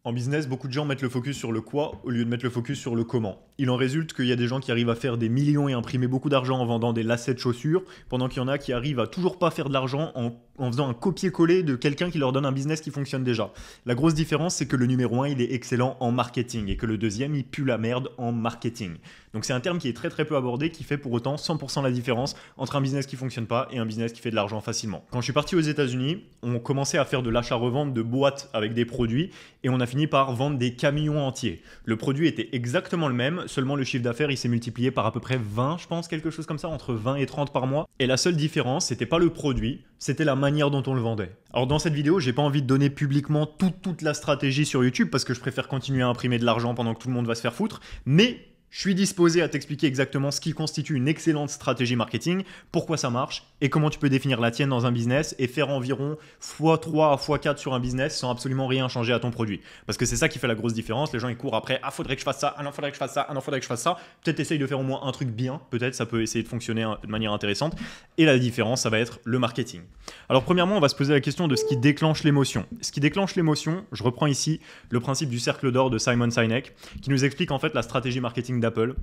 En business, beaucoup de gens mettent le focus sur le quoi au lieu de mettre le focus sur le comment. Il en résulte qu'il y a des gens qui arrivent à faire des millions et imprimer beaucoup d'argent en vendant des lacets de chaussures, pendant qu'il y en a qui arrivent à toujours pas faire de l'argent en faisant un copier-coller de quelqu'un qui leur donne un business qui fonctionne déjà. La grosse différence, c'est que le numéro 1, il est excellent en marketing et que le deuxième, il pue la merde en marketing. Donc c'est un terme qui est très très peu abordé, qui fait pour autant 100% la différence entre un business qui fonctionne pas et un business qui fait de l'argent facilement. Quand je suis parti aux États-Unis, on commençait à faire de l'achat-revente de boîtes avec des produits et on a fini par vendre des camions entiers. Le produit était exactement le même, seulement le chiffre d'affaires il s'est multiplié par à peu près 20, je pense, quelque chose comme ça, entre 20 et 30 par mois. Et la seule différence, c'était pas le produit, c'était la manière dont on le vendait. Alors dans cette vidéo, j'ai pas envie de donner publiquement toute la stratégie sur YouTube parce que je préfère continuer à imprimer de l'argent pendant que tout le monde va se faire foutre, mais je suis disposé à t'expliquer exactement ce qui constitue une excellente stratégie marketing, pourquoi ça marche et comment tu peux définir la tienne dans un business et faire environ x3 à x4 sur un business sans absolument rien changer à ton produit. Parce que c'est ça qui fait la grosse différence. Les gens ils courent après, ah faudrait que je fasse ça, ah non faudrait que je fasse ça, ah non faudrait que je fasse ça. Peut-être essaye de faire au moins un truc bien, peut-être ça peut essayer de fonctionner de manière intéressante. Et la différence, ça va être le marketing. Alors premièrement, on va se poser la question de ce qui déclenche l'émotion. Ce qui déclenche l'émotion, je reprends ici le principe du cercle d'or de Simon Sinek, qui nous explique en fait la stratégie marketing d'Apple,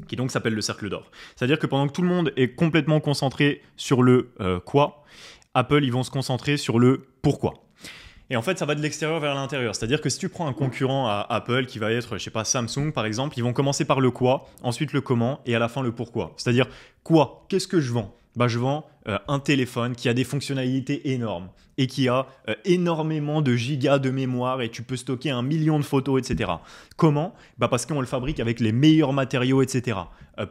qui donc s'appelle le cercle d'or. C'est-à-dire que pendant que tout le monde est complètement concentré sur le quoi, Apple, ils vont se concentrer sur le pourquoi. Et en fait, ça va de l'extérieur vers l'intérieur. C'est-à-dire que si tu prends un concurrent à Apple qui va être, je sais pas, Samsung par exemple, ils vont commencer par le quoi, ensuite le comment et à la fin le pourquoi. C'est-à-dire quoi? Qu'est-ce que je vends? Bah, je vends un téléphone qui a des fonctionnalités énormes et qui a énormément de gigas de mémoire et tu peux stocker 1 million de photos, etc. Comment? Bah, parce qu'on le fabrique avec les meilleurs matériaux, etc.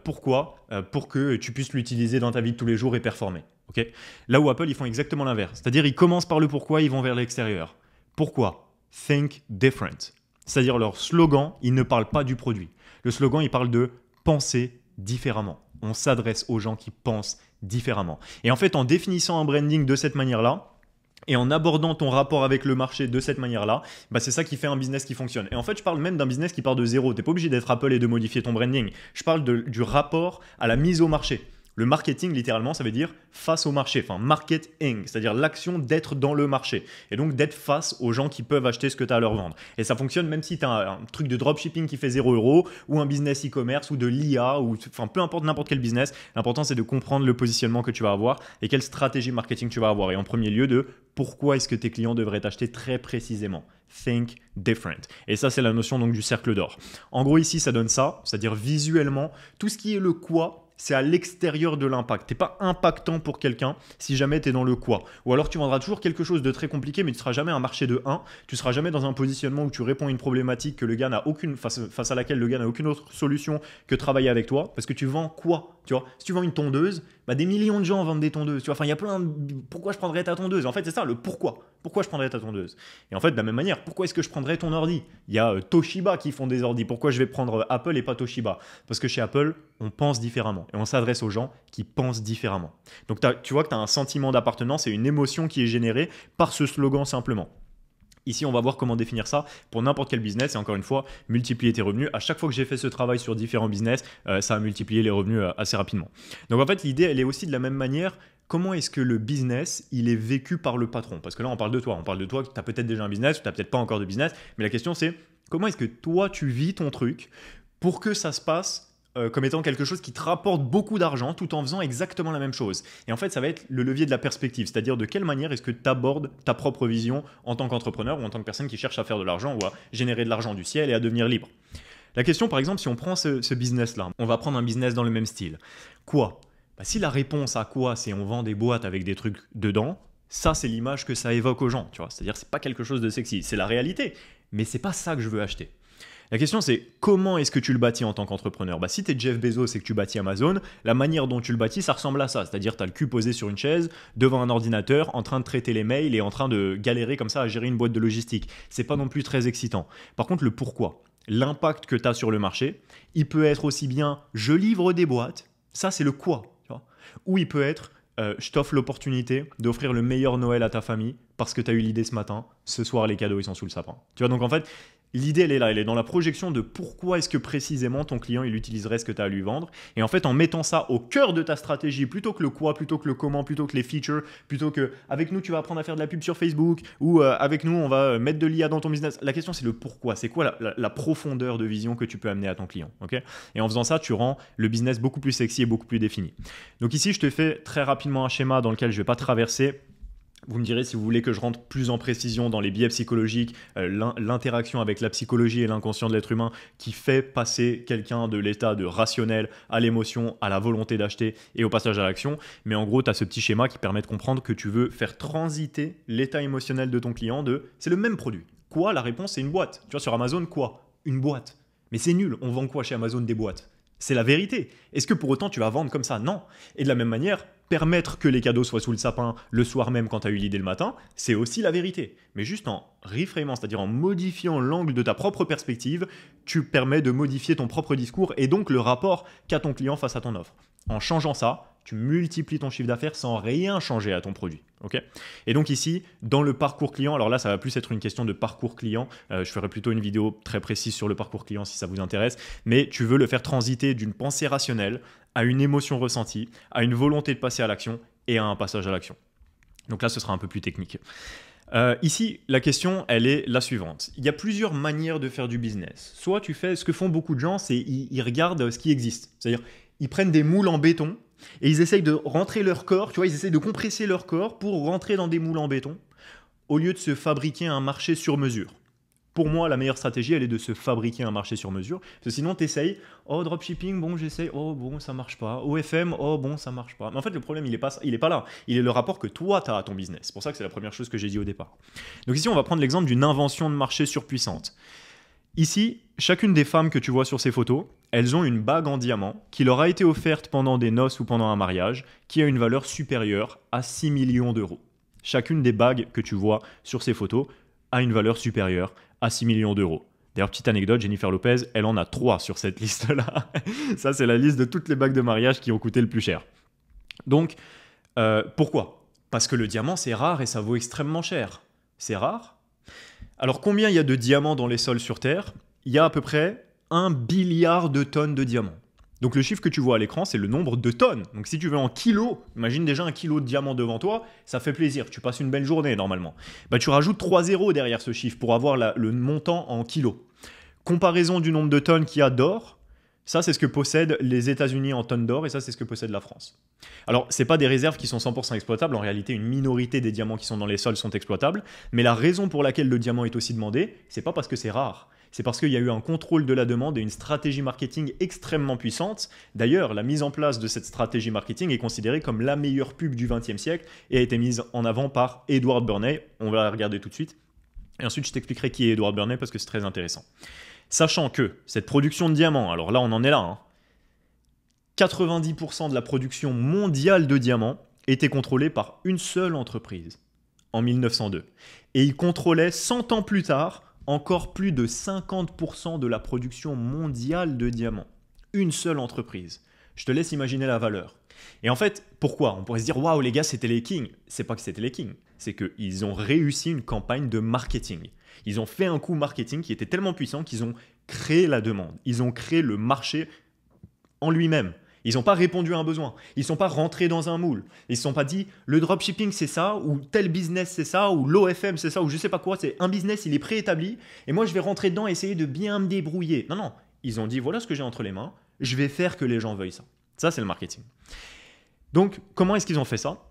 Pourquoi? Pour que tu puisses l'utiliser dans ta vie de tous les jours et performer. Okay. Là où Apple, ils font exactement l'inverse. C'est-à-dire, ils commencent par le pourquoi, ils vont vers l'extérieur. Pourquoi? Think different. C'est-à-dire, leur slogan, il ne parle pas du produit. Le slogan, il parle de penser différemment. On s'adresse aux gens qui pensent différemment. Et en fait, en définissant un branding de cette manière-là, et en abordant ton rapport avec le marché de cette manière-là, bah c'est ça qui fait un business qui fonctionne. Et en fait, je parle même d'un business qui part de zéro. Tu n'es pas obligé d'être Apple et de modifier ton branding. Je parle du rapport à la mise au marché. Le marketing, littéralement, ça veut dire face au marché, enfin marketing, c'est-à-dire l'action d'être dans le marché et donc d'être face aux gens qui peuvent acheter ce que tu as à leur vendre. Et ça fonctionne même si tu as un truc de dropshipping qui fait 0 € ou un business e-commerce ou de l'IA ou enfin peu importe n'importe quel business. L'important, c'est de comprendre le positionnement que tu vas avoir et quelle stratégie marketing tu vas avoir. Et en premier lieu, de pourquoi est-ce que tes clients devraient t'acheter très précisément. Think different. Et ça, c'est la notion donc du cercle d'or. En gros, ici, ça donne ça, c'est-à-dire visuellement, tout ce qui est le quoi, c'est à l'extérieur de l'impact. Tu n'es pas impactant pour quelqu'un si jamais tu es dans le quoi. Ou alors tu vendras toujours quelque chose de très compliqué, mais tu ne seras jamais un marché de 1. Tu ne seras jamais dans un positionnement où tu réponds à une problématique que le gars n'a aucune, face à laquelle le gars n'a aucune autre solution que travailler avec toi. Parce que tu vends quoi? Tu vois, si tu vends une tondeuse, bah des millions de gens vendent des tondeuses. Tu vois, enfin, il y a plein de... Pourquoi je prendrais ta tondeuse? En fait, c'est ça, le pourquoi. Pourquoi je prendrais ta tondeuse? Et en fait, de la même manière, pourquoi est-ce que je prendrais ton ordi? Il y a Toshiba qui font des ordis. Pourquoi je vais prendre Apple et pas Toshiba? Parce que chez Apple, on pense différemment. Et on s'adresse aux gens qui pensent différemment. Donc, tu vois que tu as un sentiment d'appartenance et une émotion qui est générée par ce slogan simplement. Ici, on va voir comment définir ça pour n'importe quel business. Et encore une fois, multiplier tes revenus. À chaque fois que j'ai fait ce travail sur différents business, ça a multiplié les revenus assez rapidement. Donc en fait, l'idée, elle est aussi de la même manière. Comment est-ce que le business, il est vécu par le patron? Parce que là, on parle de toi. On parle de toi, tu as peut-être déjà un business, ou tu n'as peut-être pas encore de business. Mais la question, c'est comment est-ce que toi, tu vis ton truc pour que ça se passe comme étant quelque chose qui te rapporte beaucoup d'argent tout en faisant exactement la même chose. Et en fait, ça va être le levier de la perspective, c'est-à-dire de quelle manière est-ce que tu abordes ta propre vision en tant qu'entrepreneur ou en tant que personne qui cherche à faire de l'argent ou à générer de l'argent du ciel et à devenir libre. La question, par exemple, si on prend ce business-là, on va prendre un business dans le même style. Quoi? Bah, si la réponse à quoi, c'est on vend des boîtes avec des trucs dedans, ça, c'est l'image que ça évoque aux gens. Tu vois, c'est-à-dire, c'est pas quelque chose de sexy, c'est la réalité, mais c'est pas ça que je veux acheter. La question, c'est comment est-ce que tu le bâtis en tant qu'entrepreneur? Bah, si tu es Jeff Bezos et que tu bâtis Amazon, la manière dont tu le bâtis, ça ressemble à ça. C'est-à-dire tu as le cul posé sur une chaise, devant un ordinateur, en train de traiter les mails et en train de galérer comme ça à gérer une boîte de logistique. C'est pas non plus très excitant. Par contre, le pourquoi, l'impact que tu as sur le marché, il peut être aussi bien « je livre des boîtes », ça c'est le quoi, tu vois, ou il peut être je t'offre l'opportunité d'offrir le meilleur Noël à ta famille parce que tu as eu l'idée ce matin, ce soir les cadeaux ils sont sous le sapin. Tu vois, donc en fait, L'idée, elle est là, elle est dans la projection de pourquoi est-ce que précisément ton client il utiliserait ce que tu as à lui vendre. Et en fait, en mettant ça au cœur de ta stratégie, plutôt que le quoi, plutôt que le comment, plutôt que les features, plutôt que avec nous tu vas apprendre à faire de la pub sur Facebook ou avec nous on va mettre de l'IA dans ton business. La question c'est le pourquoi, c'est quoi la profondeur de vision que tu peux amener à ton client. Okay, et en faisant ça, tu rends le business beaucoup plus sexy et beaucoup plus défini. Donc ici, je te fais très rapidement un schéma dans lequel je ne vais pas traverser. Vous me direz si vous voulez que je rentre plus en précision dans les biais psychologiques, l'interaction avec la psychologie et l'inconscient de l'être humain qui fait passer quelqu'un de l'état de rationnel à l'émotion, à la volonté d'acheter et au passage à l'action. Mais en gros, tu as ce petit schéma qui permet de comprendre que tu veux faire transiter l'état émotionnel de ton client c'est le même produit. Quoi? La réponse, c'est une boîte. Tu vois, sur Amazon, quoi? Une boîte. Mais c'est nul, on vend quoi chez Amazon? Des boîtes. C'est la vérité. Est-ce que pour autant tu vas vendre comme ça? Non. Et de la même manière, permettre que les cadeaux soient sous le sapin le soir même quand tu as eu l'idée le matin, c'est aussi la vérité. Mais juste en reframant, c'est-à-dire en modifiant l'angle de ta propre perspective, tu permets de modifier ton propre discours et donc le rapport qu'a ton client face à ton offre. En changeant ça, tu multiplies ton chiffre d'affaires sans rien changer à ton produit. Okay, et donc ici, dans le parcours client, alors là, ça va plus être une question de parcours client. Je ferai plutôt une vidéo très précise sur le parcours client si ça vous intéresse. Mais tu veux le faire transiter d'une pensée rationnelle à une émotion ressentie, à une volonté de passer à l'action et à un passage à l'action. Donc là, ce sera un peu plus technique. Ici, la question, elle est la suivante. Il y a plusieurs manières de faire du business. Soit tu fais ce que font beaucoup de gens, c'est ils regardent ce qui existe. C'est-à-dire, ils prennent des moules en béton et ils essayent de rentrer leur corps, tu vois, ils essayent de compresser leur corps pour rentrer dans des moules en béton au lieu de se fabriquer un marché sur mesure. Pour moi, la meilleure stratégie, elle est de se fabriquer un marché sur mesure. Parce que sinon, tu essayes, oh, dropshipping, bon, j'essaye, oh, bon, ça marche pas. OFM, oh, bon, ça marche pas. Mais en fait, le problème, il est pas là. Il est le rapport que toi, tu as à ton business. C'est pour ça que c'est la première chose que j'ai dit au départ. Donc ici, on va prendre l'exemple d'une invention de marché surpuissante. Ici, chacune des femmes que tu vois sur ces photos, elles ont une bague en diamant qui leur a été offerte pendant des noces ou pendant un mariage, qui a une valeur supérieure à 6 millions d'euros. Chacune des bagues que tu vois sur ces photos a une valeur supérieure à 6 millions d'euros. D'ailleurs, petite anecdote, Jennifer Lopez, elle en a 3 sur cette liste-là. Ça, c'est la liste de toutes les bagues de mariage qui ont coûté le plus cher. Donc, pourquoi? Parce que le diamant, c'est rare et ça vaut extrêmement cher. C'est rare? Alors, combien il y a de diamants dans les sols sur Terre? Il y a à peu près 1 billiard de tonnes de diamants. Donc le chiffre que tu vois à l'écran, c'est le nombre de tonnes. Donc si tu veux en kilos, imagine déjà 1 kilo de diamant devant toi, ça fait plaisir, tu passes une belle journée normalement. Bah, tu rajoutes 3 zéros derrière ce chiffre pour avoir le montant en kilos. Comparaison du nombre de tonnes qu'il y a d'or, ça c'est ce que possèdent les États-Unis en tonnes d'or et ça c'est ce que possède la France. Alors ce n'est pas des réserves qui sont 100% exploitables, en réalité une minorité des diamants qui sont dans les sols sont exploitables, mais la raison pour laquelle le diamant est aussi demandé, c'est pas parce que c'est rare. C'est parce qu'il y a eu un contrôle de la demande et une stratégie marketing extrêmement puissante. D'ailleurs, la mise en place de cette stratégie marketing est considérée comme la meilleure pub du XXe siècle et a été mise en avant par Edward Burney. On va la regarder tout de suite. Et ensuite, je t'expliquerai qui est Edward Burney parce que c'est très intéressant. Sachant que cette production de diamants, alors là, on en est là, 90% de la production mondiale de diamants était contrôlée par une seule entreprise en 1902. Et il contrôlait 100 ans plus tard encore plus de 50% de la production mondiale de diamants. Une seule entreprise. Je te laisse imaginer la valeur. Et en fait, pourquoi? On pourrait se dire, waouh, les gars, c'était les kings. C'est pas que c'était les kings, c'est qu'ils ont réussi une campagne de marketing. Ils ont fait un coup marketing qui était tellement puissant qu'ils ont créé la demande. Ils ont créé le marché en lui-même. Ils n'ont pas répondu à un besoin. Ils ne sont pas rentrés dans un moule. Ils ne se sont pas dit le dropshipping c'est ça, ou tel business c'est ça, ou l'OFM c'est ça, ou je ne sais pas quoi. C'est un business, il est préétabli, et moi je vais rentrer dedans et essayer de bien me débrouiller. Non, non. Ils ont dit voilà ce que j'ai entre les mains, je vais faire que les gens veuillent ça. Ça, c'est le marketing. Donc, comment est-ce qu'ils ont fait ça?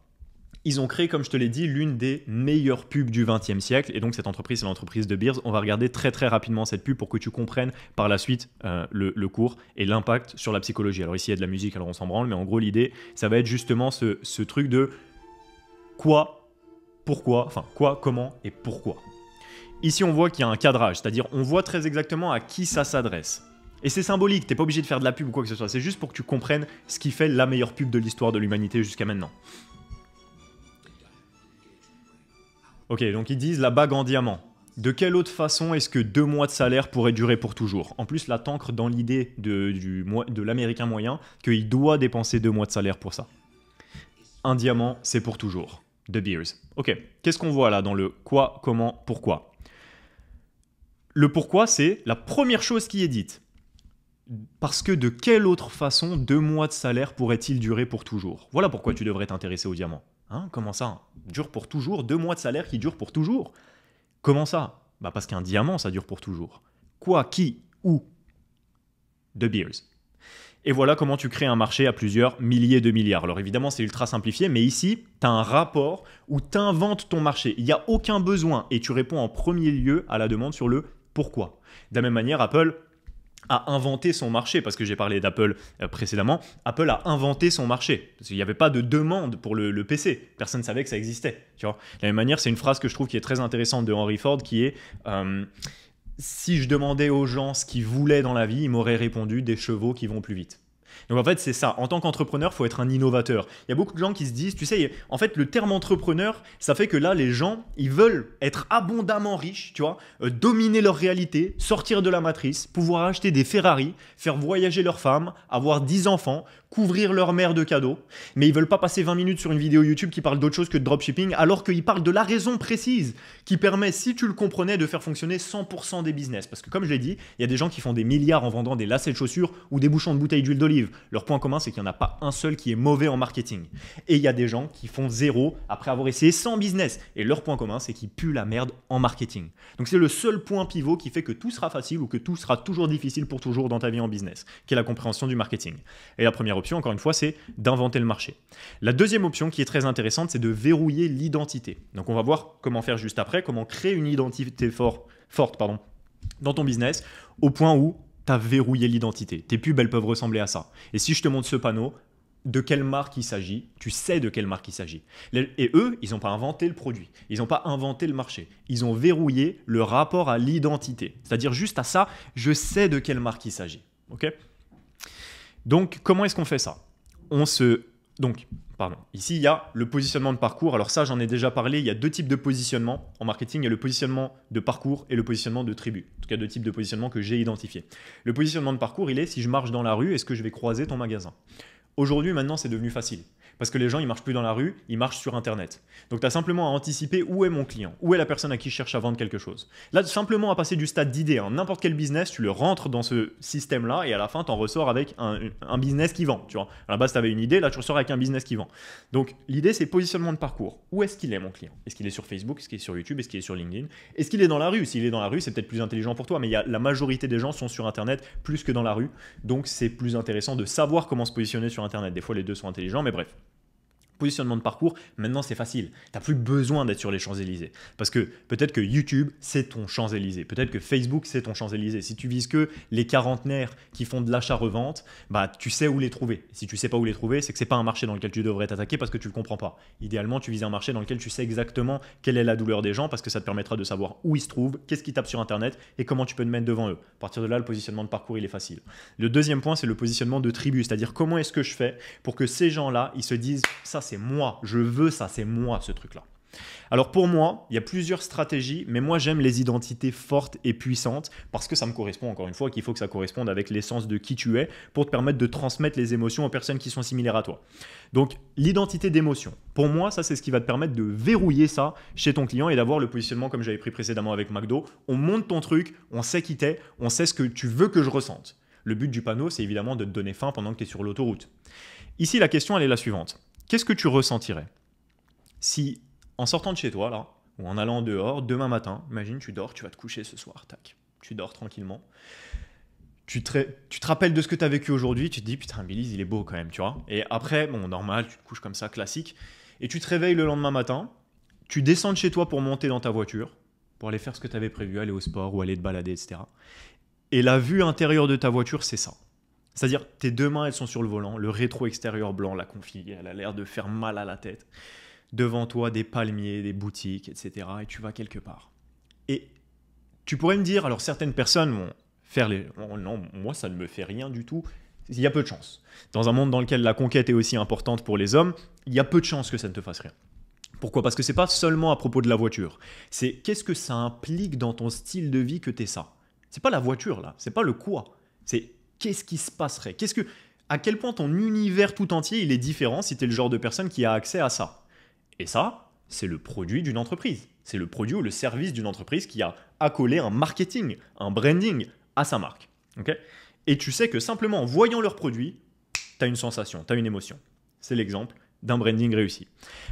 Ils ont créé, comme je te l'ai dit, l'une des meilleures pubs du XXe siècle. Et donc, cette entreprise, c'est l'entreprise de Beers. On va regarder très, très rapidement cette pub pour que tu comprennes par la suite le cours et l'impact sur la psychologie. Alors ici, il y a de la musique, alors on s'en branle. Mais en gros, l'idée, ça va être justement ce truc de quoi, pourquoi, enfin quoi, comment et pourquoi. Ici, on voit qu'il y a un cadrage. C'est-à-dire, on voit très exactement à qui ça s'adresse. Et c'est symbolique. Tu n'es pas obligé de faire de la pub ou quoi que ce soit. C'est juste pour que tu comprennes ce qui fait la meilleure pub de l'histoire de l'humanité jusqu'à maintenant. Ok, donc ils disent la bague en diamant. De quelle autre façon est-ce que 2 mois de salaire pourraient durer pour toujours? En plus, là, t'ancre dans l'idée de l'américain moyen qu'il doit dépenser 2 mois de salaire pour ça. Un diamant, c'est pour toujours. De Beers. Ok, qu'est-ce qu'on voit là dans le quoi, comment, pourquoi? Le pourquoi, c'est la première chose qui est dite. Parce que de quelle autre façon 2 mois de salaire pourraient-ils durer pour toujours? Voilà pourquoi tu devrais t'intéresser au diamant. Hein, comment ça? Dure pour toujours? 2 mois de salaire qui durent pour toujours? Comment ça? Bah parce qu'un diamant, ça dure pour toujours. Quoi, qui, où? De Beers. Et voilà comment tu crées un marché à plusieurs milliers de milliards. Alors évidemment, c'est ultra simplifié, mais ici, tu as un rapport où tu inventes ton marché. Il n'y a aucun besoin et tu réponds en premier lieu à la demande sur le pourquoi. De la même manière, Apple a inventé son marché, parce que j'ai parlé d'Apple précédemment. Apple a inventé son marché, parce qu'il n'y avait pas de demande pour le PC. Personne ne savait que ça existait. Tu vois. De la même manière, c'est une phrase que je trouve qui est très intéressante de Henry Ford, qui est si je demandais aux gens ce qu'ils voulaient dans la vie, ils m'auraient répondu des chevaux qui vont plus vite. Donc en fait, c'est ça. En tant qu'entrepreneur, il faut être un innovateur. Il y a beaucoup de gens qui se disent, tu sais, en fait, le terme entrepreneur, ça fait que là, les gens, ils veulent être abondamment riches, tu vois, dominer leur réalité, sortir de la matrice, pouvoir acheter des Ferrari, faire voyager leurs femmes, avoir 10 enfants, couvrir leur mère de cadeaux, mais ils veulent pas passer 20 minutes sur une vidéo YouTube qui parle d'autre chose que de dropshipping, alors qu'ils parlent de la raison précise qui permet, si tu le comprenais, de faire fonctionner 100% des business. Parce que comme je l'ai dit, il y a des gens qui font des milliards en vendant des lacets de chaussures ou des bouchons de bouteilles d'huile d'olive. Leur point commun, c'est qu'il n'y en a pas un seul qui est mauvais en marketing. Et il y a des gens qui font zéro après avoir essayé 100 business. Et leur point commun, c'est qu'ils puent la merde en marketing. Donc c'est le seul point pivot qui fait que tout sera facile ou que tout sera toujours difficile pour toujours dans ta vie en business, qui est la compréhension du marketing. Et la première option, encore une fois, c'est d'inventer le marché. La deuxième option qui est très intéressante, c'est de verrouiller l'identité. Donc on va voir comment faire juste après, comment créer une identité forte dans ton business, au point où tu as verrouillé l'identité. Tes pubs, elles peuvent ressembler à ça. Et si je te montre ce panneau, de quelle marque il s'agit, tu sais de quelle marque il s'agit. Et eux, ils n'ont pas inventé le produit, ils n'ont pas inventé le marché, ils ont verrouillé le rapport à l'identité. C'est-à-dire juste à ça, je sais de quelle marque il s'agit. Okay. Donc, comment est-ce qu'on fait ça? Ici, il y a le positionnement de parcours. Alors ça, j'en ai déjà parlé. Il y a 2 types de positionnement en marketing. Il y a le positionnement de parcours et le positionnement de tribu. En tout cas, 2 types de positionnement que j'ai identifiés. Le positionnement de parcours, il est si je marche dans la rue, est-ce que je vais croiser ton magasin? Aujourd'hui, maintenant, c'est devenu facile. Parce que les gens, ils ne marchent plus dans la rue, ils marchent sur Internet. Donc, tu as simplement à anticiper où est mon client, où est la personne à qui je cherche à vendre quelque chose. Là, simplement à passer du stade d'idée. N'importe quel business, tu le rentres dans ce système-là et à la fin, tu en ressors avec un business qui vend. Tu vois. À la base, tu avais une idée, là, tu ressors avec un business qui vend. Donc, l'idée, c'est positionnement de parcours. Où est-ce qu'il est, mon client? Est-ce qu'il est sur Facebook? Est-ce qu'il est sur YouTube? Est-ce qu'il est sur LinkedIn? Est-ce qu'il est dans la rue? S'il est dans la rue, c'est peut-être plus intelligent pour toi, mais la majorité des gens sont sur Internet plus que dans la rue. Donc, c'est plus intéressant de savoir comment se positionner sur Internet. Des fois, les deux sont intelligents, mais bref. Positionnement de parcours, maintenant c'est facile. Tu n'as plus besoin d'être sur les Champs-Élysées. Parce que peut-être que YouTube, c'est ton Champs-Élysées. Peut-être que Facebook, c'est ton Champs-Élysées. Si tu vises que les quarantenaires qui font de l'achat-revente, bah, tu sais où les trouver. Si tu ne sais pas où les trouver, c'est que ce n'est pas un marché dans lequel tu devrais t'attaquer parce que tu ne le comprends pas. Idéalement, tu vises un marché dans lequel tu sais exactement quelle est la douleur des gens parce que ça te permettra de savoir où ils se trouvent, qu'est-ce qu'ils tapent sur Internet et comment tu peux te mettre devant eux. À partir de là, le positionnement de parcours, il est facile. Le deuxième point, c'est le positionnement de tribu, c'est-à-dire comment est-ce que je fais pour que ces gens-là, ils se disent « ça, c'est moi, je veux ça, c'est moi ce truc-là ». Alors pour moi, il y a plusieurs stratégies, mais moi j'aime les identités fortes et puissantes parce que ça me correspond encore une fois, qu'il faut que ça corresponde avec l'essence de qui tu es pour te permettre de transmettre les émotions aux personnes qui sont similaires à toi. Donc l'identité d'émotion, pour moi ça c'est ce qui va te permettre de verrouiller ça chez ton client et d'avoir le positionnement comme j'avais pris précédemment avec McDo. On monte ton truc, on sait qui t'es, on sait ce que tu veux que je ressente. Le but du panneau c'est évidemment de te donner faim pendant que tu es sur l'autoroute. Ici la question elle est la suivante. Qu'est-ce que tu ressentirais si en sortant de chez toi, là, ou en allant dehors, demain matin, imagine, tu dors, tu vas te coucher ce soir, tac, tu dors tranquillement. Tu te rappelles de ce que tu as vécu aujourd'hui, tu te dis, putain, Belize, il est beau quand même, tu vois. Et après, bon, normal, tu te couches comme ça, classique. Et tu te réveilles le lendemain matin, tu descends de chez toi pour monter dans ta voiture, pour aller faire ce que tu avais prévu, aller au sport ou aller te balader, etc. Et la vue intérieure de ta voiture, c'est ça. C'est-à-dire, tes 2 mains, elles sont sur le volant, le rétro extérieur blanc, la config, elle a l'air de faire mal à la tête. Devant toi, des palmiers, des boutiques, etc. Et tu vas quelque part. Et tu pourrais me dire, alors certaines personnes vont faire les... Oh non, moi, ça ne me fait rien du tout. Il y a peu de chance. Dans un monde dans lequel la conquête est aussi importante pour les hommes, il y a peu de chances que ça ne te fasse rien. Pourquoi? Parce que ce n'est pas seulement à propos de la voiture. C'est qu'est-ce que ça implique dans ton style de vie que tu es ça. Ce n'est pas la voiture, là. Ce n'est pas le quoi. C'est qu'est-ce qui se passerait. À quel point ton univers tout entier, il est différent si tu es le genre de personne qui a accès à ça. Et ça, c'est le produit d'une entreprise. C'est le produit ou le service d'une entreprise qui a accolé un marketing, un branding à sa marque. Okay, et tu sais que simplement en voyant leur produit, tu as une sensation, tu as une émotion. C'est l'exemple d'un branding réussi.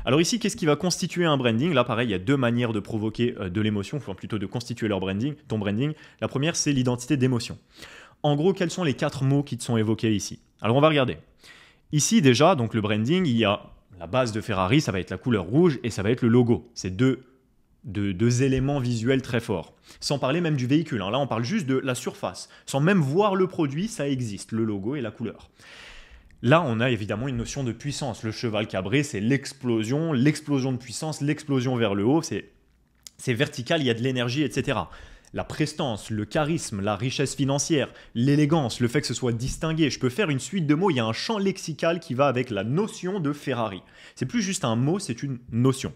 Alors ici, qu'est-ce qui va constituer un branding? Là, pareil, il y a deux manières de provoquer de l'émotion, enfin plutôt de constituer ton branding. La première, c'est l'identité d'émotion. En gros, quels sont les 4 mots qui te sont évoqués ici? Alors, on va regarder. Ici, déjà, donc le branding, il y a la base de Ferrari, ça va être la couleur rouge et ça va être le logo. C'est deux éléments visuels très forts. Sans parler même du véhicule. Hein. Là, on parle juste de la surface. Sans même voir le produit, ça existe, le logo et la couleur. Là, on a évidemment une notion de puissance. Le cheval cabré, c'est l'explosion de puissance, l'explosion vers le haut, c'est vertical, il y a de l'énergie, etc. La prestance, le charisme, la richesse financière, l'élégance, le fait que ce soit distingué. Je peux faire une suite de mots, il y a un champ lexical qui va avec la notion de Ferrari. C'est plus juste un mot, c'est une notion.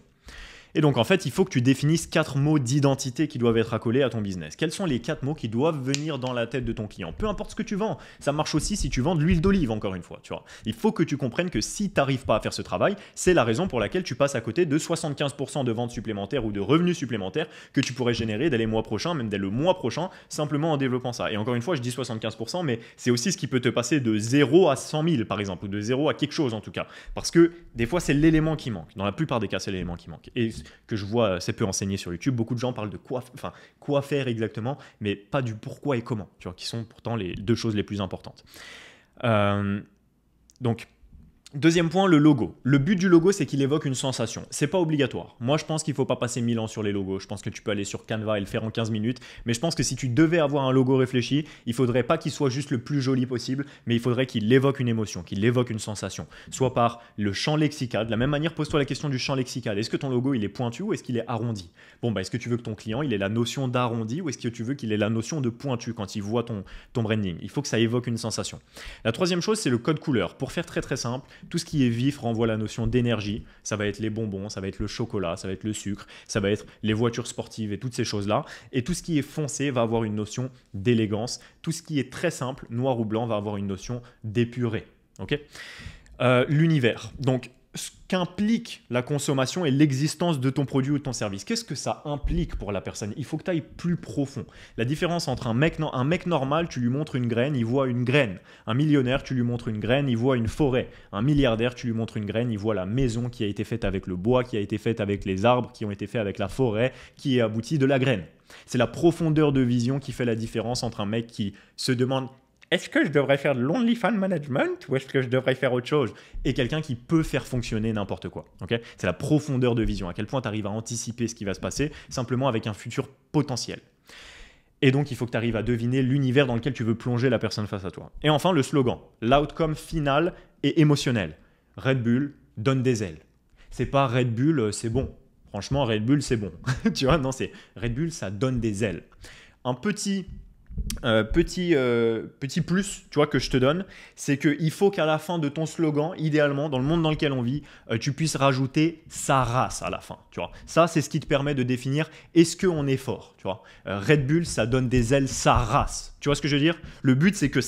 Et donc en fait, il faut que tu définisses 4 mots d'identité qui doivent être accolés à ton business. Quels sont les 4 mots qui doivent venir dans la tête de ton client? Peu importe ce que tu vends. Ça marche aussi si tu vends de l'huile d'olive, encore une fois. Tu vois. Il faut que tu comprennes que si tu n'arrives pas à faire ce travail, c'est la raison pour laquelle tu passes à côté de 75% de ventes supplémentaires ou de revenus supplémentaires que tu pourrais générer dès les mois prochains, même dès le mois prochain, simplement en développant ça. Et encore une fois, je dis 75%, mais c'est aussi ce qui peut te passer de 0 à 100 000, par exemple, ou de 0 à quelque chose en tout cas. Parce que des fois, c'est l'élément qui manque. Dans la plupart des cas, c'est l'élément qui manque. Et que je vois assez peu enseigné sur YouTube, beaucoup de gens parlent de quoi faire exactement, mais pas du pourquoi et comment, tu vois, qui sont pourtant les 2 choses les plus importantes. Donc, deuxième point, le logo. Le but du logo, c'est qu'il évoque une sensation. C'est pas obligatoire. Moi, je pense qu'il ne faut pas passer 1000 ans sur les logos. Je pense que tu peux aller sur Canva et le faire en 15 minutes. Mais je pense que si tu devais avoir un logo réfléchi, il faudrait pas qu'il soit juste le plus joli possible, mais il faudrait qu'il évoque une émotion, qu'il évoque une sensation. Soit par le champ lexical. De la même manière, pose-toi la question du champ lexical. Est-ce que ton logo, il est pointu ou est-ce qu'il est arrondi? Bon, est-ce que tu veux que ton client, il ait la notion d'arrondi ou est-ce que tu veux qu'il ait la notion de pointu quand il voit ton branding? Il faut que ça évoque une sensation. La troisième chose, c'est le code couleur. Pour faire très très simple, tout ce qui est vif renvoie la notion d'énergie. Ça va être les bonbons, ça va être le chocolat, ça va être le sucre, ça va être les voitures sportives et toutes ces choses-là. Et tout ce qui est foncé va avoir une notion d'élégance. Tout ce qui est très simple, noir ou blanc, va avoir une notion d'épuré. Okay, l'univers. Donc, ce qu'implique la consommation et l'existence de ton produit ou de ton service. Qu'est-ce que ça implique pour la personne? Il faut que tu ailles plus profond. La différence entre un mec normal, tu lui montres une graine, il voit une graine. Un millionnaire, tu lui montres une graine, il voit une forêt. Un milliardaire, tu lui montres une graine, il voit la maison qui a été faite avec le bois, qui a été faite avec les arbres, qui ont été faits avec la forêt, qui est aboutie de la graine. C'est la profondeur de vision qui fait la différence entre un mec qui se demande est-ce que je devrais faire de l'OnlyFans management ou est-ce que je devrais faire autre chose? Et quelqu'un qui peut faire fonctionner n'importe quoi. Okay, c'est la profondeur de vision, à quel point tu arrives à anticiper ce qui va se passer simplement avec un futur potentiel. Et donc, il faut que tu arrives à deviner l'univers dans lequel tu veux plonger la personne face à toi. Et enfin, le slogan. L'outcome final est émotionnel. Red Bull donne des ailes. C'est pas Red Bull, c'est bon. Franchement, Red Bull, c'est bon. Tu vois, non, c'est Red Bull, ça donne des ailes. Un petit plus, tu vois, que je te donne, c'est qu'il faut qu'à la fin de ton slogan, idéalement, dans le monde dans lequel on vit, tu puisses rajouter sa race à la fin. Tu vois. Ça, c'est ce qui te permet de définir est-ce qu'on est fort. Tu vois. Red Bull, ça donne des ailes, sa race. Tu vois ce que je veux dire? Le but, c'est que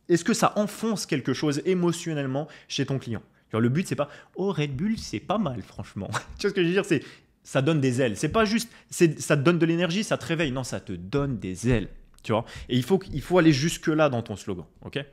est-ce que ça enfonce quelque chose émotionnellement chez ton client? Tu vois, le but, c'est pas oh, Red Bull, c'est pas mal, franchement. Tu vois ce que je veux dire? C'est ça donne des ailes. C'est pas juste ça te donne de l'énergie, ça te réveille. Non, ça te donne des ailes. Tu vois, et il faut aller jusque-là dans ton slogan. Okay,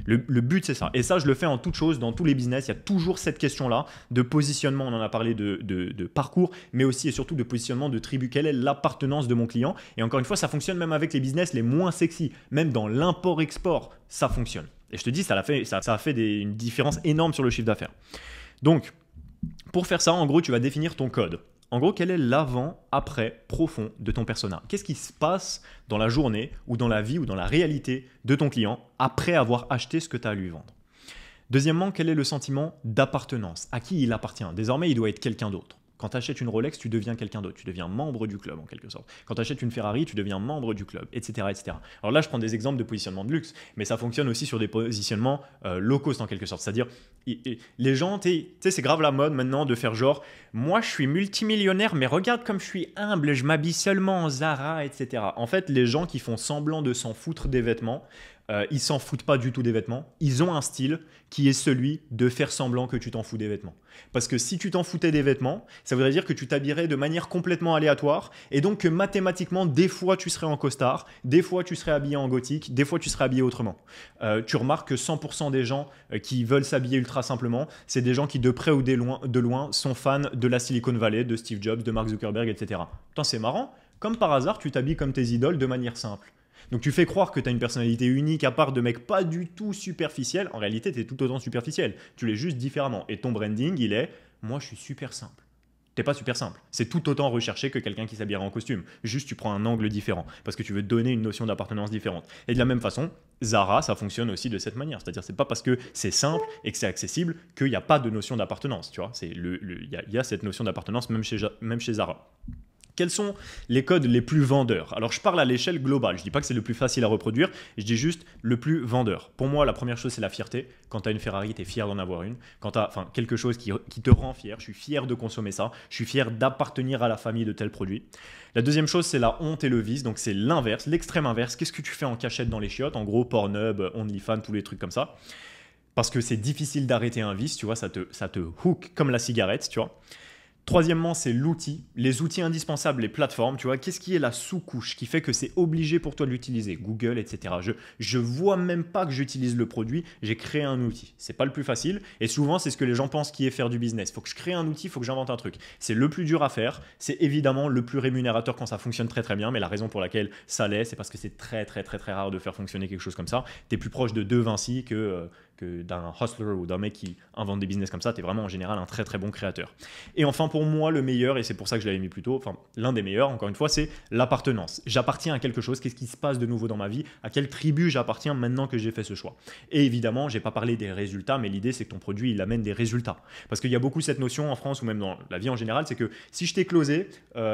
le but, c'est ça. Et ça, je le fais en toute chose, dans tous les business. Il y a toujours cette question-là de positionnement. On en a parlé de parcours, mais aussi et surtout de positionnement de tribu. Quelle est l'appartenance de mon client? Et encore une fois, ça fonctionne même avec les business les moins sexy. Même dans l'import-export, ça fonctionne. Et je te dis, ça a fait une différence énorme sur le chiffre d'affaires. Donc, pour faire ça, en gros, tu vas définir ton code. En gros, quel est l'avant-après profond de ton persona? Qu'est-ce qui se passe dans la journée ou dans la vie ou dans la réalité de ton client après avoir acheté ce que tu as à lui vendre? Deuxièmement, quel est le sentiment d'appartenance? À qui il appartient? Désormais, il doit être quelqu'un d'autre. Quand tu achètes une Rolex, tu deviens quelqu'un d'autre. Tu deviens membre du club en quelque sorte. Quand tu achètes une Ferrari, tu deviens membre du club, etc., etc. Alors là, je prends des exemples de positionnement de luxe, mais ça fonctionne aussi sur des positionnements low cost en quelque sorte. C'est-à-dire, les gens, tu sais, c'est grave la mode maintenant de faire genre, moi je suis multimillionnaire, mais regarde comme je suis humble, je m'habille seulement en Zara, etc. En fait, les gens qui font semblant de s'en foutre des vêtements, ils s'en foutent pas du tout des vêtements. Ils ont un style qui est celui de faire semblant que tu t'en fous des vêtements. Parce que si tu t'en foutais des vêtements, ça voudrait dire que tu t'habillerais de manière complètement aléatoire et donc que mathématiquement, des fois tu serais en costard, des fois tu serais habillé en gothique, des fois tu serais habillé autrement. Tu remarques que 100% des gens qui veulent s'habiller ultra simplement, c'est des gens qui de près ou de loin sont fans de la Silicon Valley, de Steve Jobs, de Mark Zuckerberg, etc. Putain, c'est marrant, comme par hasard, tu t'habilles comme tes idoles de manière simple. Donc tu fais croire que tu as une personnalité unique à part de mec pas du tout superficiel. En réalité, tu es tout autant superficiel. Tu l'es juste différemment. Et ton branding, il est « moi, je suis super simple ». T'es pas super simple. C'est tout autant recherché que quelqu'un qui s'habillerait en costume. Juste, tu prends un angle différent parce que tu veux donner une notion d'appartenance différente. Et de la même façon, Zara, ça fonctionne aussi de cette manière. C'est-à-dire, c'est pas parce que c'est simple et que c'est accessible qu'il n'y a pas de notion d'appartenance. Tu vois, il y a cette notion d'appartenance même chez Zara. Quels sont les codes les plus vendeurs? Alors, je parle à l'échelle globale. Je ne dis pas que c'est le plus facile à reproduire. Je dis juste le plus vendeur. Pour moi, la première chose, c'est la fierté. Quand tu as une Ferrari, tu es fier d'en avoir une. Quand tu as quelque chose qui te rend fier, je suis fier de consommer ça. Je suis fier d'appartenir à la famille de tel produit. La deuxième chose, c'est la honte et le vice. Donc, c'est l'inverse, l'extrême inverse. Qu'est-ce que tu fais en cachette dans les chiottes? En gros, Pornhub, OnlyFans, tous les trucs comme ça. Parce que c'est difficile d'arrêter un vice, tu vois, ça te hook comme la cigarette, tu vois. Troisièmement, c'est l'outil, les outils indispensables, les plateformes, tu vois, qu'est-ce qui est la sous-couche qui fait que c'est obligé pour toi de l'utiliser, Google, etc. Je vois même pas que j'utilise le produit, j'ai créé un outil. C'est pas le plus facile et souvent c'est ce que les gens pensent qui est faire du business. Il faut que je crée un outil, il faut que j'invente un truc. C'est le plus dur à faire, c'est évidemment le plus rémunérateur quand ça fonctionne très très bien, mais la raison pour laquelle ça l'est, c'est parce que c'est très très très très rare de faire fonctionner quelque chose comme ça. Tu es plus proche de De Vinci que d'un hustler ou d'un mec qui invente des business comme ça, tu es vraiment en général un très très bon créateur. Et enfin pour moi le meilleur, et c'est pour ça que je l'avais mis plus tôt, enfin l'un des meilleurs encore une fois, c'est l'appartenance. J'appartiens à quelque chose, qu'est-ce qui se passe de nouveau dans ma vie, à quelle tribu j'appartiens maintenant que j'ai fait ce choix. Et évidemment, j'ai pas parlé des résultats, mais l'idée c'est que ton produit il amène des résultats. Parce qu'il y a beaucoup cette notion en France ou même dans la vie en général, c'est que si je t'ai closé,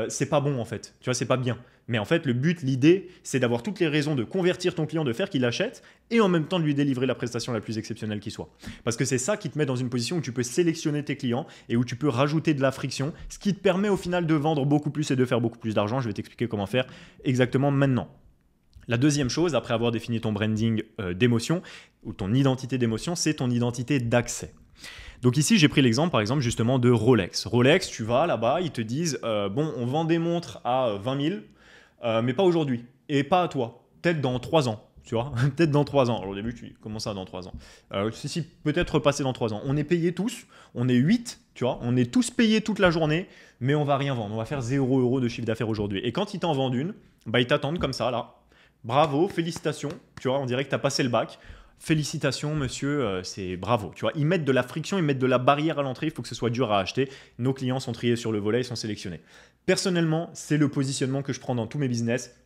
c'est pas bon en fait, tu vois, c'est pas bien. Mais en fait, le but, l'idée, c'est d'avoir toutes les raisons de convertir ton client, de faire qu'il achète et en même temps de lui délivrer la prestation la plus exceptionnelle qui soit. Parce que c'est ça qui te met dans une position où tu peux sélectionner tes clients et où tu peux rajouter de la friction, ce qui te permet au final de vendre beaucoup plus et de faire beaucoup plus d'argent. Je vais t'expliquer comment faire exactement maintenant. La deuxième chose, après avoir défini ton branding d'émotion ou ton identité d'émotion, c'est ton identité d'accès. Donc ici, j'ai pris l'exemple, par exemple, justement de Rolex. Rolex, tu vas là-bas, ils te disent bon, on vend des montres à 20 000, mais pas aujourd'hui, et pas à toi, peut-être dans 3 ans, tu vois, peut-être dans 3 ans. Alors au début, tu dis, comment ça dans 3 ans? Si, peut-être repasser dans 3 ans. On est payés tous, on est 8, tu vois, on est tous payés toute la journée, mais on va rien vendre, on va faire 0 € de chiffre d'affaires aujourd'hui. Et quand ils t'en vendent une, bah, ils t'attendent comme ça, là. Bravo, félicitations, tu vois, on dirait que tu as passé le bac. Félicitations monsieur, c'est bravo. Tu vois, ils mettent de la friction, ils mettent de la barrière à l'entrée, il faut que ce soit dur à acheter. Nos clients sont triés sur le volet, ils sont sélectionnés. Personnellement, c'est le positionnement que je prends dans tous mes business.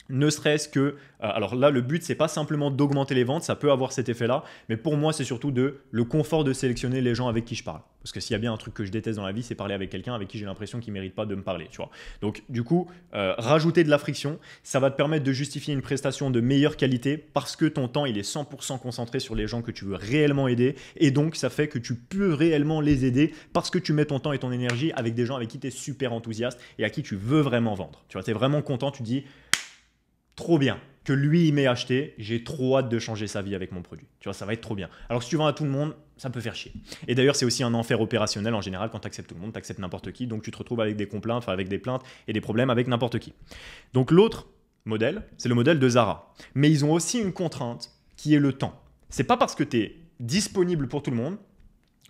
Ne serait-ce que, alors là le but c'est pas simplement d'augmenter les ventes, ça peut avoir cet effet là, mais pour moi c'est surtout le confort de sélectionner les gens avec qui je parle. Parce que s'il y a bien un truc que je déteste dans la vie, c'est parler avec quelqu'un avec qui j'ai l'impression qu'il ne mérite pas de me parler, tu vois. Donc du coup, rajouter de la friction, ça va te permettre de justifier une prestation de meilleure qualité parce que ton temps il est 100% concentré sur les gens que tu veux réellement aider et donc ça fait que tu peux réellement les aider parce que tu mets ton temps et ton énergie avec des gens avec qui tu es super enthousiaste et à qui tu veux vraiment vendre. Tu vois, tu es vraiment content, tu dis trop bien que lui il m'ait acheté, j'ai trop hâte de changer sa vie avec mon produit. Tu vois, ça va être trop bien. Alors si tu vends à tout le monde, ça peut faire chier. Et d'ailleurs, c'est aussi un enfer opérationnel en général quand tu acceptes tout le monde, tu acceptes n'importe qui, donc tu te retrouves avec des complaintes, enfin avec des plaintes et des problèmes avec n'importe qui. Donc l'autre modèle, c'est le modèle de Zara. Mais ils ont aussi une contrainte qui est le temps. C'est pas parce que tu es disponible pour tout le monde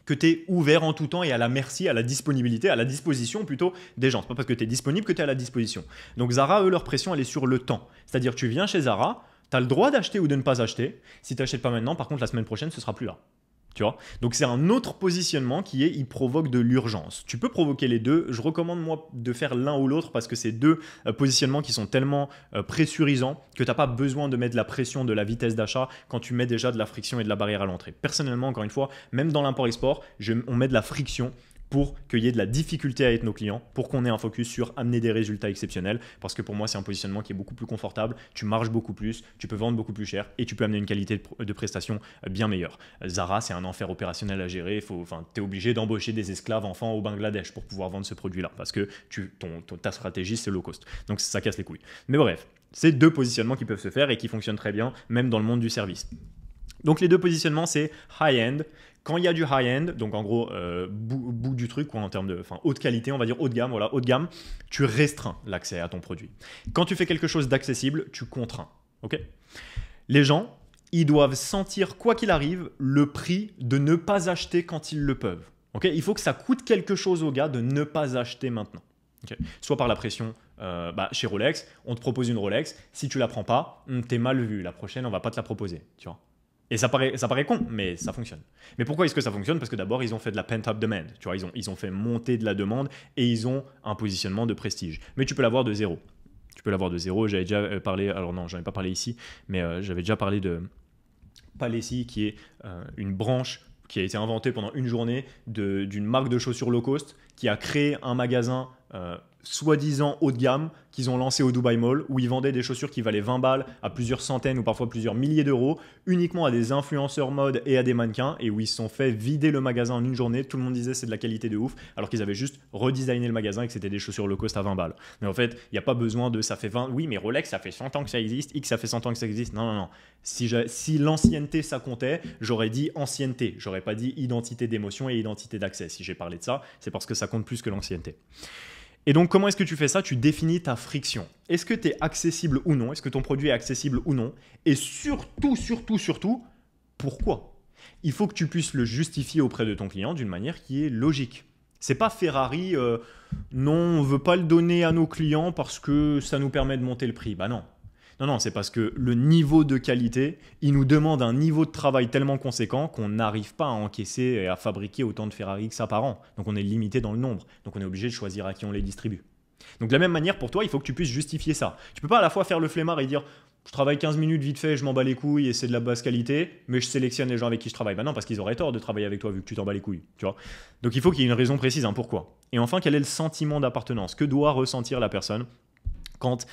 que tu es ouvert en tout temps et à la merci, à la disponibilité, à la disposition plutôt des gens. C'est pas parce que tu es disponible que tu es à la disposition. Donc Zara, eux, leur pression, elle est sur le temps. C'est-à-dire tu viens chez Zara, tu as le droit d'acheter ou de ne pas acheter. Si tu n'achètes pas maintenant, par contre, la semaine prochaine, ce sera plus là. Tu vois, donc c'est un autre positionnement qui est il provoque de l'urgence. Tu peux provoquer les deux. Je recommande moi de faire l'un ou l'autre parce que c'est deux positionnements qui sont tellement pressurisants que tu n'as pas besoin de mettre de la pression de la vitesse d'achat quand tu mets déjà de la friction et de la barrière à l'entrée. Personnellement, encore une fois, même dans l'import-export, on met de la friction pour qu'il y ait de la difficulté à être nos clients, pour qu'on ait un focus sur amener des résultats exceptionnels, parce que pour moi, c'est un positionnement qui est beaucoup plus confortable, tu marges beaucoup plus, tu peux vendre beaucoup plus cher et tu peux amener une qualité de prestation bien meilleure. Zara, c'est un enfer opérationnel à gérer, tu es obligé d'embaucher des esclaves enfants au Bangladesh pour pouvoir vendre ce produit-là, parce que ta stratégie, c'est low cost. Donc ça casse les couilles. Mais bref, C'est deux positionnements qui peuvent se faire et qui fonctionnent très bien, même dans le monde du service. Donc les deux positionnements, c'est high-end. Quand il y a du high-end, donc en gros, bout du truc, quoi, en termes de haute qualité, on va dire haut de gamme, voilà, haut de gamme, tu restreins l'accès à ton produit. Quand tu fais quelque chose d'accessible, tu contrains. Okay, les gens, ils doivent sentir, quoi qu'il arrive, le prix de ne pas acheter quand ils le peuvent. Okay, il faut que ça coûte quelque chose aux gars de ne pas acheter maintenant. Okay, soit par la pression, chez Rolex, on te propose une Rolex, si tu la prends pas, t'es mal vu, la prochaine, on va pas te la proposer, tu vois. Et ça paraît con, mais ça fonctionne. Mais pourquoi est-ce que ça fonctionne? Parce que d'abord, ils ont fait de la pent-up demand. Tu vois, ils ont fait monter de la demande et ils ont un positionnement de prestige. Mais tu peux l'avoir de zéro. Tu peux l'avoir de zéro. J'avais déjà parlé, alors non, j'en ai pas parlé ici, mais j'avais déjà parlé de Palessi, qui est une branche qui a été inventée pendant une journée d'une marque de chaussures low cost qui a créé un magasin soi-disant haut de gamme qu'ils ont lancé au Dubai Mall où ils vendaient des chaussures qui valaient 20 balles à plusieurs centaines ou parfois plusieurs milliers d'euros uniquement à des influenceurs mode et à des mannequins et où ils se sont fait vider le magasin en une journée. Tout le monde disait c'est de la qualité de ouf alors qu'ils avaient juste redesigné le magasin et que c'était des chaussures low cost à 20 balles. Mais en fait, il n'y a pas besoin de ça fait 20. Oui, mais Rolex, ça fait 100 ans que ça existe. X, ça fait 100 ans que ça existe. Non, non, non. Si l'ancienneté ça comptait, j'aurais dit ancienneté. J'aurais pas dit identité d'émotion et identité d'accès. Si j'ai parlé de ça, c'est parce que ça compte plus que l'ancienneté. Et donc, comment est-ce que tu fais ça? Tu définis ta friction. Est-ce que tu es accessible ou non? Est-ce que ton produit est accessible ou non? Et surtout, pourquoi? Il faut que tu puisses le justifier auprès de ton client d'une manière qui est logique. C'est pas Ferrari, non, on ne veut pas le donner à nos clients parce que ça nous permet de monter le prix. Bah non. Non, c'est parce que le niveau de qualité, il nous demande un niveau de travail tellement conséquent qu'on n'arrive pas à encaisser et à fabriquer autant de Ferrari que ça par an. Donc on est limité dans le nombre. Donc on est obligé de choisir à qui on les distribue. Donc de la même manière, pour toi, il faut que tu puisses justifier ça. Tu peux pas à la fois faire le flemmard et dire je travaille 15 minutes vite fait, je m'en bats les couilles et c'est de la basse qualité, mais je sélectionne les gens avec qui je travaille. Bah non, parce qu'ils auraient tort de travailler avec toi vu que tu t'en bats les couilles. Tu vois. Donc il faut qu'il y ait une raison précise, pourquoi. Et enfin, quel est le sentiment d'appartenance? Que doit ressentir la personne quand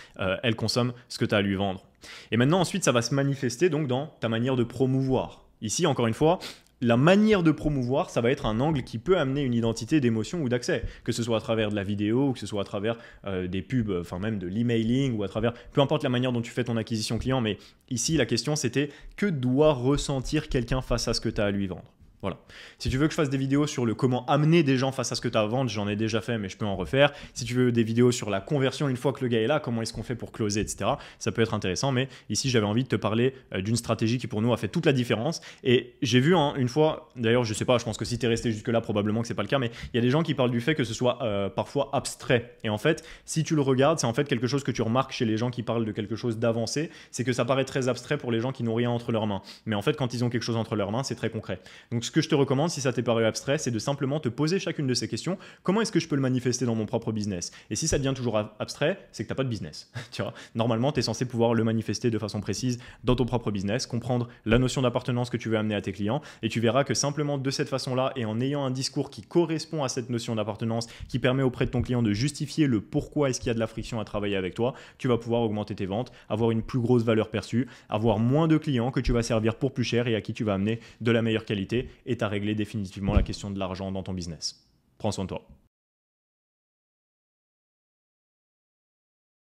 elle consomme ce que tu as à lui vendre. Et maintenant, ensuite, ça va se manifester donc dans ta manière de promouvoir. Ici, encore une fois, la manière de promouvoir, ça va être un angle qui peut amener une identité d'émotion ou d'accès, que ce soit à travers de la vidéo, ou que ce soit à travers des pubs, enfin même de l'emailing, ou à travers, peu importe la manière dont tu fais ton acquisition client, mais ici, la question, c'était que doit ressentir quelqu'un face à ce que tu as à lui vendre. Voilà. Si tu veux que je fasse des vidéos sur le comment amener des gens face à ce que tu as à vendre, j'en ai déjà fait, mais je peux en refaire. Si tu veux des vidéos sur la conversion une fois que le gars est là, comment est-ce qu'on fait pour closer, etc., ça peut être intéressant. Mais ici, j'avais envie de te parler d'une stratégie qui pour nous a fait toute la différence. Et j'ai vu une fois, d'ailleurs, je sais pas, je pense que si tu es resté jusque-là, probablement que c'est pas le cas, mais il y a des gens qui parlent du fait que ce soit parfois abstrait. Et en fait, si tu le regardes, c'est en fait quelque chose que tu remarques chez les gens qui parlent de quelque chose d'avancé, c'est que ça paraît très abstrait pour les gens qui n'ont rien entre leurs mains. Mais en fait, quand ils ont quelque chose entre leurs mains, c'est très concret. Donc, ce que je te recommande, si ça t'est paru abstrait, c'est de simplement te poser chacune de ces questions. Comment est-ce que je peux le manifester dans mon propre business? Et si ça devient toujours abstrait, c'est que tu n'as pas de business. Tu vois, normalement, tu es censé pouvoir le manifester de façon précise dans ton propre business, comprendre la notion d'appartenance que tu veux amener à tes clients, et tu verras que simplement de cette façon-là, et en ayant un discours qui correspond à cette notion d'appartenance, qui permet auprès de ton client de justifier le pourquoi est-ce qu'il y a de la friction à travailler avec toi, tu vas pouvoir augmenter tes ventes, avoir une plus grosse valeur perçue, avoir moins de clients que tu vas servir pour plus cher et à qui tu vas amener de la meilleure qualité, et tu as réglé définitivement la question de l'argent dans ton business. Prends soin de toi.